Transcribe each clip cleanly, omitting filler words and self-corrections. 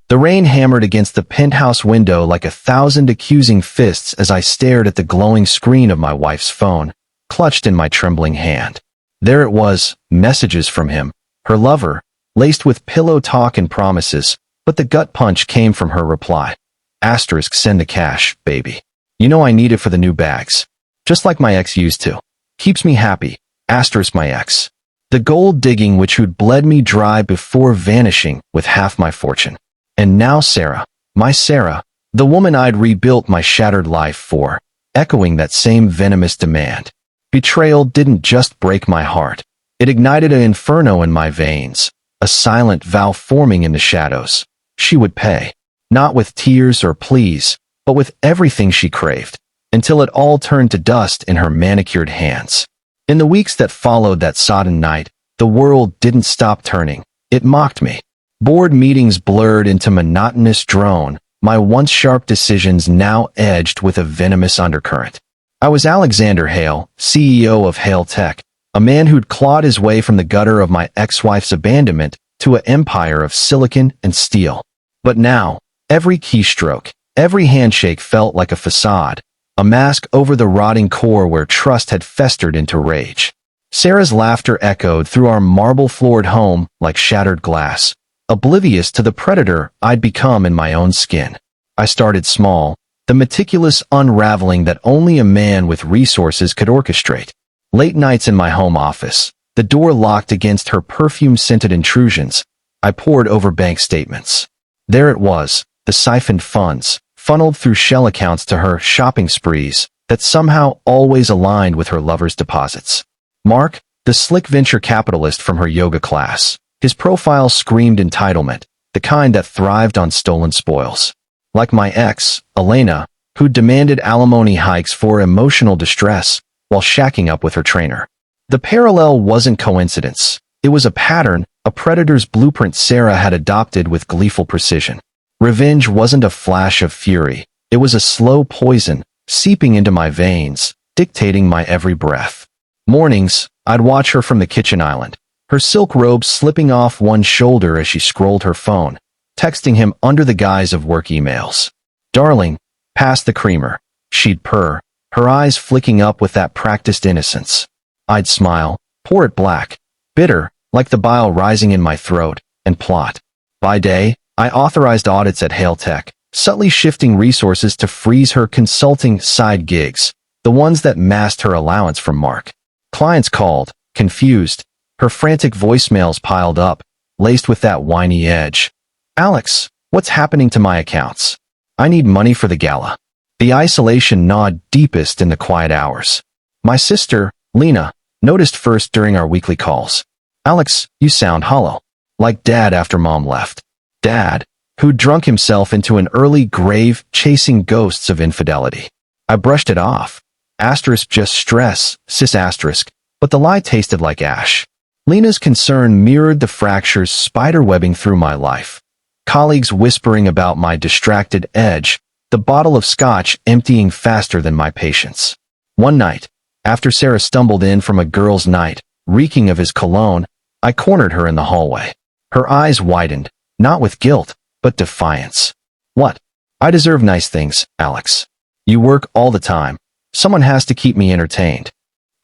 The rain hammered against the penthouse window like 1,000 accusing fists as I stared at the glowing screen of my wife's phone, clutched in my trembling hand. There it was, messages from him, her lover, laced with pillow talk and promises, but the gut punch came from her reply. Asterisk, send the cash, baby. You know I need it for the new bags. Just like my ex used to. Keeps me happy. Asterisk, my ex. The gold digging which who'd bled me dry before vanishing with half my fortune. And now Sarah, my Sarah, the woman I'd rebuilt my shattered life for, echoing that same venomous demand. Betrayal didn't just break my heart. It ignited an inferno in my veins, a silent vow forming in the shadows. She would pay, not with tears or pleas, but with everything she craved, until it all turned to dust in her manicured hands. In the weeks that followed that sodden night, the world didn't stop turning. It mocked me. Board meetings blurred into monotonous drone, my once sharp decisions now edged with a venomous undercurrent. I was Alexander Hale, CEO of Hale Tech, a man who'd clawed his way from the gutter of my ex-wife's abandonment to an empire of silicon and steel. But now, every keystroke, every handshake felt like a facade, a mask over the rotting core where trust had festered into rage. Sarah's laughter echoed through our marble-floored home like shattered glass, oblivious to the predator I'd become in my own skin. I started small, the meticulous unraveling that only a man with resources could orchestrate. Late nights in my home office, the door locked against her perfume-scented intrusions, I pored over bank statements. There it was, the siphoned funds, funneled through shell accounts to her shopping sprees that somehow always aligned with her lover's deposits. Mark, the slick venture capitalist from her yoga class, his profile screamed entitlement, the kind that thrived on stolen spoils. Like my ex, Elena, who demanded alimony hikes for emotional distress while shacking up with her trainer. The parallel wasn't coincidence. It was a pattern, a predator's blueprint Sarah had adopted with gleeful precision. Revenge wasn't a flash of fury. It was a slow poison, seeping into my veins, dictating my every breath. Mornings, I'd watch her from the kitchen island, her silk robe slipping off one shoulder as she scrolled her phone, texting him under the guise of work emails. Darling, pass the creamer, she'd purr, her eyes flicking up with that practiced innocence. I'd smile, pour it black, bitter, like the bile rising in my throat, and plot. By day, I authorized audits at Hale Tech, subtly shifting resources to freeze her consulting side gigs, the ones that masked her allowance from Mark. Clients called, confused, her frantic voicemails piled up, laced with that whiny edge. Alex, what's happening to my accounts? I need money for the gala. The isolation gnawed deepest in the quiet hours. My sister, Lena, noticed first during our weekly calls. Alex, you sound hollow. Like Dad after Mom left. Dad, who'd drunk himself into an early grave chasing ghosts of infidelity. I brushed it off. Asterisk, just stress, cis asterisk, but the lie tasted like ash. Lena's concern mirrored the fractures spiderwebbing through my life. Colleagues whispering about my distracted edge, the bottle of scotch emptying faster than my patience. One night, after Sarah stumbled in from a girls' night, reeking of his cologne, I cornered her in the hallway. Her eyes widened, not with guilt, but defiance. What? I deserve nice things, Alex. You work all the time. Someone has to keep me entertained.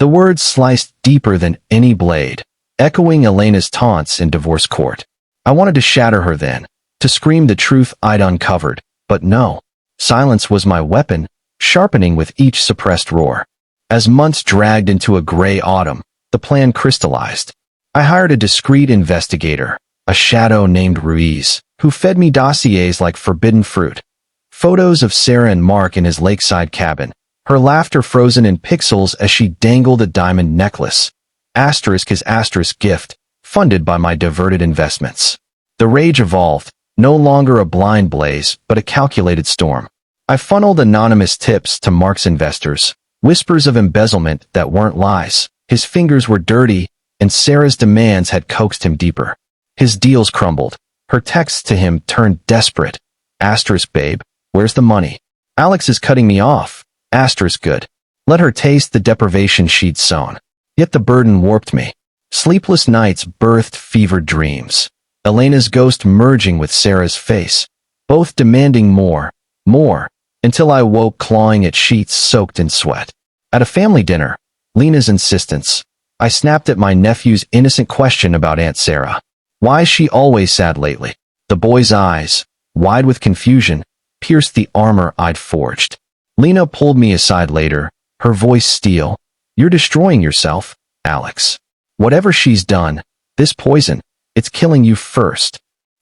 The words sliced deeper than any blade, echoing Elena's taunts in divorce court. I wanted to shatter her then, to scream the truth I'd uncovered, but no. Silence was my weapon, sharpening with each suppressed roar. As months dragged into a gray autumn, the plan crystallized. I hired a discreet investigator, a shadow named Ruiz, who fed me dossiers like forbidden fruit. Photos of Sarah and Mark in his lakeside cabin, her laughter frozen in pixels as she dangled a diamond necklace. Asterisk his asterisk gift, funded by my diverted investments. The rage evolved, no longer a blind blaze, but a calculated storm. I funneled anonymous tips to Mark's investors, whispers of embezzlement that weren't lies. His fingers were dirty, and Sarah's demands had coaxed him deeper. His deals crumbled. Her texts to him turned desperate. Asterisk, babe, where's the money? Alex is cutting me off. Asterisk, good. Let her taste the deprivation she'd sown. Yet the burden warped me. Sleepless nights birthed fevered dreams. Elena's ghost merging with Sarah's face, both demanding more, until I woke clawing at sheets soaked in sweat. At a family dinner, Lena's insistence, I snapped at my nephew's innocent question about Aunt Sarah. Why is she always sad lately? The boy's eyes, wide with confusion, pierced the armor I'd forged. Lena pulled me aside later, her voice steel. You're destroying yourself, Alex. Whatever she's done, this poison, it's killing you first.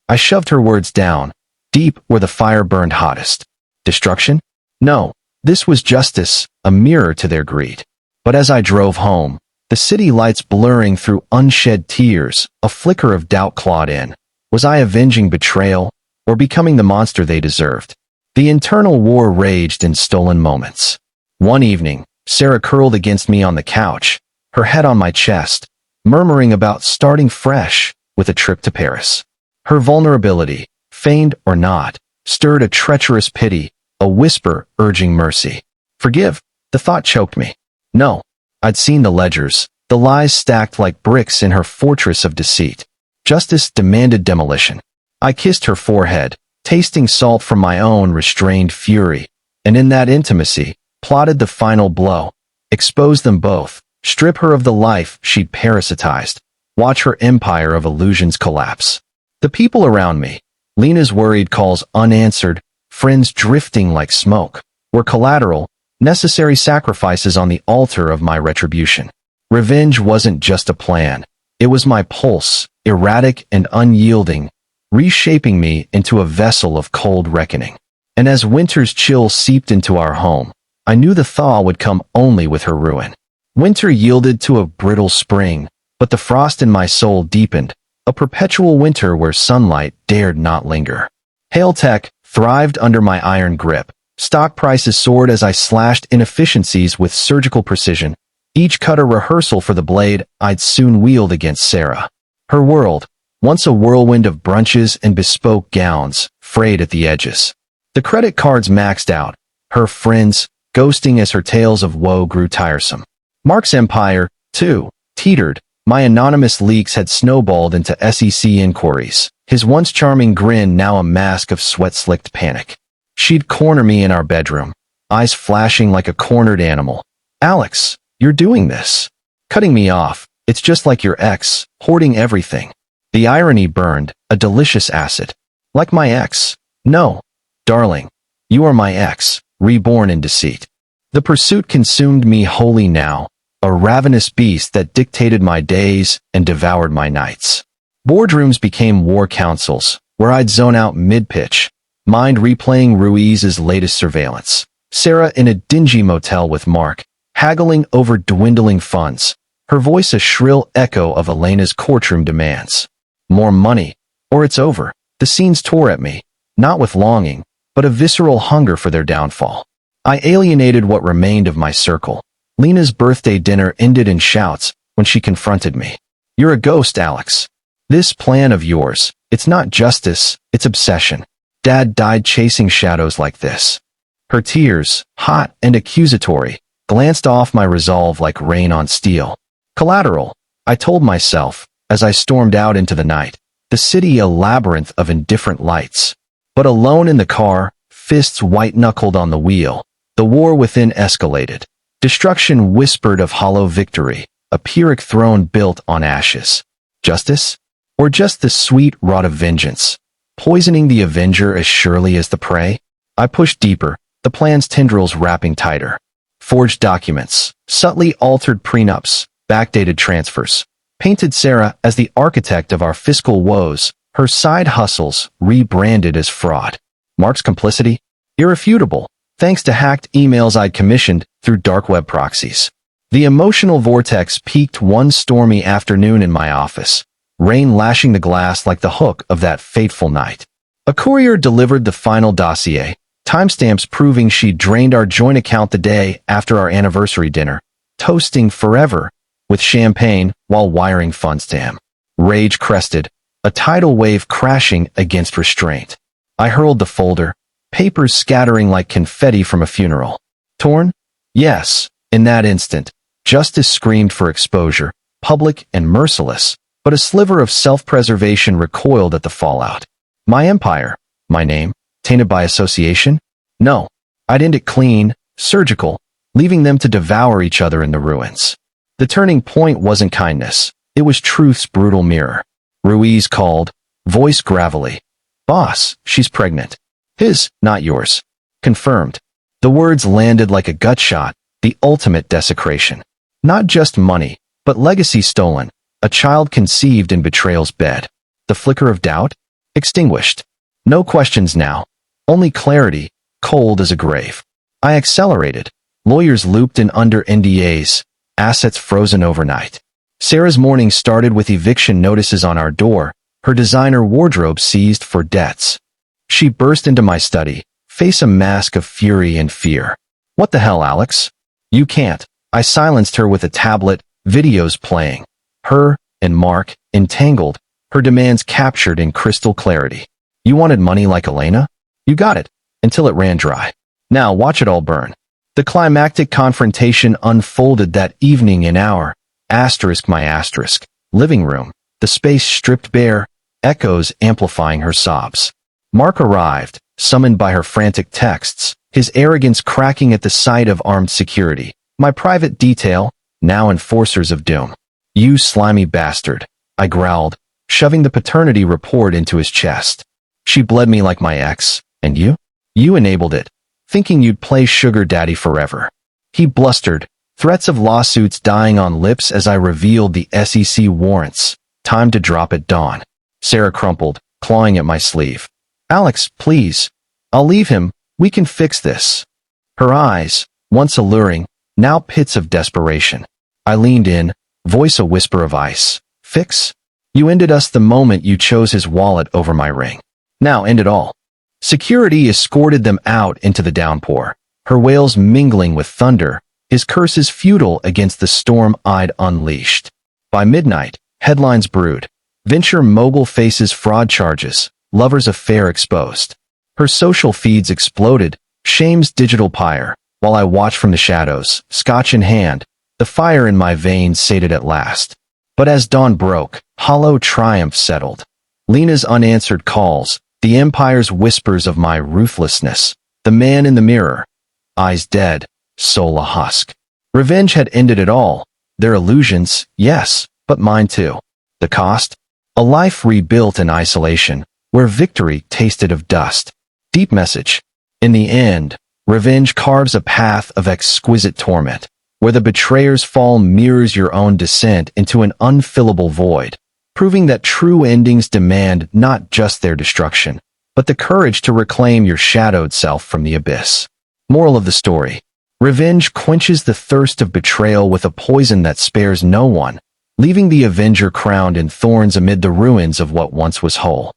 I shoved her words down, deep where the fire burned hottest. Destruction? No, this was justice, a mirror to their greed. But as I drove home, the city lights blurring through unshed tears, a flicker of doubt clawed in. Was I avenging betrayal, or becoming the monster they deserved? The internal war raged in stolen moments. One evening, Sarah curled against me on the couch, her head on my chest, murmuring about starting fresh with a trip to Paris. Her vulnerability, feigned or not, stirred a treacherous pity, a whisper urging mercy. Forgive, the thought choked me. No, I'd seen the ledgers, the lies stacked like bricks in her fortress of deceit. Justice demanded demolition. I kissed her forehead, tasting salt from my own restrained fury, and in that intimacy, plotted the final blow. Expose them both, strip her of the life she'd parasitized, watch her empire of illusions collapse. The people around me, Lena's worried calls unanswered, friends drifting like smoke, were collateral, necessary sacrifices on the altar of my retribution. Revenge wasn't just a plan. It was my pulse, erratic and unyielding, reshaping me into a vessel of cold reckoning. And as winter's chill seeped into our home, I knew the thaw would come only with her ruin. Winter yielded to a brittle spring, but the frost in my soul deepened, a perpetual winter where sunlight dared not linger. Hail Tech thrived under my iron grip. Stock prices soared as I slashed inefficiencies with surgical precision, each cut a rehearsal for the blade I'd soon wield against Sarah. Her world, once a whirlwind of brunches and bespoke gowns, frayed at the edges. The credit cards maxed out, her friends, ghosting as her tales of woe grew tiresome. Mark's empire, too, teetered. My anonymous leaks had snowballed into SEC inquiries, his once charming grin now a mask of sweat-slicked panic. She'd corner me in our bedroom, eyes flashing like a cornered animal. Alex, you're doing this. Cutting me off, it's just like your ex, hoarding everything. The irony burned, a delicious acid. Like my ex. No, darling, you are my ex, reborn in deceit. The pursuit consumed me wholly now, a ravenous beast that dictated my days and devoured my nights. Boardrooms became war councils, where I'd zone out mid-pitch, mind replaying Ruiz's latest surveillance. Sarah in a dingy motel with Mark, haggling over dwindling funds, her voice a shrill echo of Elena's courtroom demands. More money, or it's over. The scenes tore at me, not with longing, but a visceral hunger for their downfall. I alienated what remained of my circle. Lena's birthday dinner ended in shouts when she confronted me. You're a ghost, Alex. This plan of yours, it's not justice, it's obsession. Dad died chasing shadows like this. Her tears, hot and accusatory, glanced off my resolve like rain on steel. Collateral, I told myself, as I stormed out into the night, the city a labyrinth of indifferent lights. But alone in the car, fists white-knuckled on the wheel, the war within escalated. Destruction whispered of hollow victory, a Pyrrhic throne built on ashes. Justice? Or just the sweet rot of vengeance, poisoning the avenger as surely as the prey? I pushed deeper, the plan's tendrils wrapping tighter. Forged documents, subtly altered prenups, backdated transfers, painted Sarah as the architect of our fiscal woes, her side hustles rebranded as fraud. Mark's complicity? Irrefutable, thanks to hacked emails I'd commissioned through dark web proxies. The emotional vortex peaked one stormy afternoon in my office, rain lashing the glass like the hook of that fateful night. A courier delivered the final dossier, timestamps proving she'd drained our joint account the day after our anniversary dinner, toasting forever with champagne while wiring funds to him. Rage crested, a tidal wave crashing against restraint. I hurled the folder, papers scattering like confetti from a funeral. Torn? Yes, in that instant, justice screamed for exposure, public and merciless, but a sliver of self-preservation recoiled at the fallout. My empire, my name, Tainted by association? No. I'd end it clean, surgical, leaving them to devour each other in the ruins. The turning point wasn't kindness. It was truth's brutal mirror. Ruiz called, voice gravelly. Boss, she's pregnant. His, not yours. Confirmed. The words landed like a gut shot, the ultimate desecration. Not just money, but legacy stolen, a child conceived in betrayal's bed. The flicker of doubt? Extinguished. No questions now. Only clarity, cold as a grave. I accelerated. Lawyers looped in under NDAs, assets frozen overnight. Sarah's morning started with eviction notices on our door, her designer wardrobe seized for debts. She burst into my study, face a mask of fury and fear. What the hell, Alex? You can't. I silenced her with a tablet, videos playing. Her and Mark, entangled, her demands captured in crystal clarity. You wanted money like Elena? You got it, until it ran dry. Now watch it all burn. The climactic confrontation unfolded that evening in our living room, the space stripped bare, echoes amplifying her sobs. Mark arrived, summoned by her frantic texts, his arrogance cracking at the sight of armed security. My private detail, now enforcers of doom. You slimy bastard, I growled, shoving the paternity report into his chest. She bled me like my ex, and you? You enabled it, thinking you'd play sugar daddy forever. He blustered, threats of lawsuits dying on lips as I revealed the SEC warrants. Time to drop at dawn. Sarah crumpled, clawing at my sleeve. Alex, please. I'll leave him. We can fix this. Her eyes, once alluring, now pits of desperation. I leaned in, voice a whisper of ice. Fix? You ended us the moment you chose his wallet over my ring. Now end it all. Security escorted them out into the downpour, her wails mingling with thunder, his curses futile against the storm I'd unleashed. By midnight, headlines brewed. Venture mogul faces fraud charges, lover's affair exposed. Her social feeds exploded, shame's digital pyre, while I watched from the shadows, scotch in hand, the fire in my veins sated at last. But as dawn broke, hollow triumph settled. Lena's unanswered calls, the empire's whispers of my ruthlessness, the man in the mirror, eyes dead, soul a husk. Revenge had ended it all. Their illusions, yes, but mine too. The cost? A life rebuilt in isolation, where victory tasted of dust. Deep message. In the end, revenge carves a path of exquisite torment, where the betrayer's fall mirrors your own descent into an unfillable void, proving that true endings demand not just their destruction, but the courage to reclaim your shadowed self from the abyss. Moral of the story. Revenge quenches the thirst of betrayal with a poison that spares no one, leaving the avenger crowned in thorns amid the ruins of what once was whole.